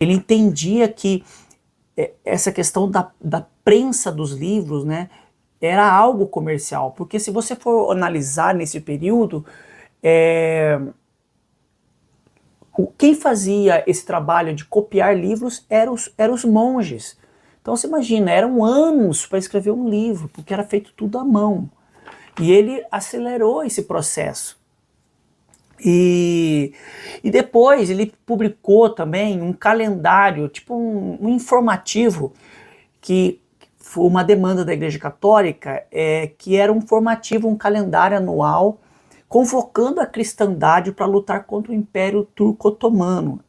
Ele entendia que essa questão da prensa dos livros, né, era algo comercial, porque se você for analisar nesse período, quem fazia esse trabalho de copiar livros eram os monges. Então você imagina, eram anos para escrever um livro, porque era feito tudo à mão. E ele acelerou esse processo. E depois ele publicou também um calendário, tipo um informativo, que foi uma demanda da Igreja Católica, que era um informativo, um calendário anual, convocando a cristandade para lutar contra o Império Turco-Otomano.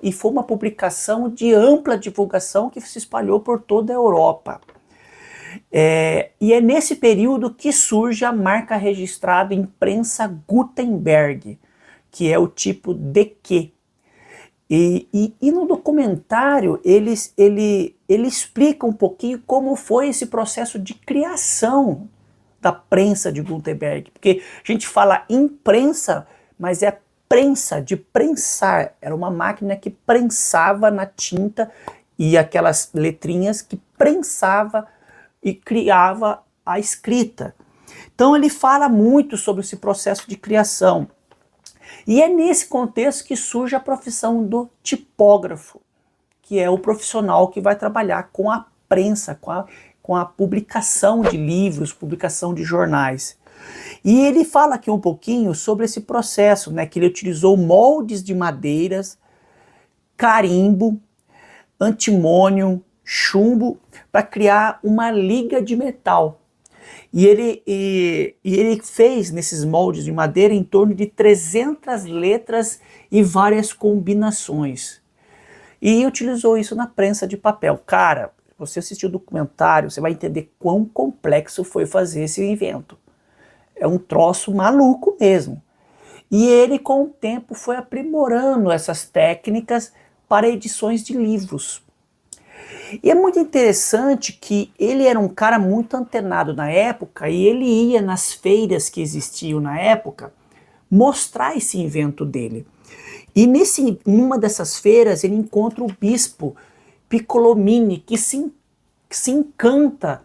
E foi uma publicação de ampla divulgação que se espalhou por toda a Europa. E é nesse período que surge a marca registrada Imprensa Gutenberg, que é o tipo DQ. E no documentário ele explica um pouquinho como foi esse processo de criação da prensa de Gutenberg, porque a gente fala imprensa, mas é prensa, de prensar, era uma máquina que prensava na tinta e aquelas letrinhas que prensava e criava a escrita. Então ele fala muito sobre esse processo de criação. E é nesse contexto que surge a profissão do tipógrafo, que é o profissional que vai trabalhar com a prensa, com a publicação de livros, publicação de jornais. E ele fala aqui um pouquinho sobre esse processo, né, que ele utilizou moldes de madeiras, carimbo, antimônio, chumbo, para criar uma liga de metal. E ele fez nesses moldes de madeira em torno de 300 letras e várias combinações. E utilizou isso na prensa de papel. Cara, se você assistir o documentário, você vai entender quão complexo foi fazer esse invento. É um troço maluco mesmo. E ele, com o tempo, foi aprimorando essas técnicas para edições de livros. E é muito interessante que ele era um cara muito antenado na época e ele ia nas feiras que existiam na época mostrar esse invento dele. E numa dessas feiras ele encontra o bispo Piccolomini, que se encanta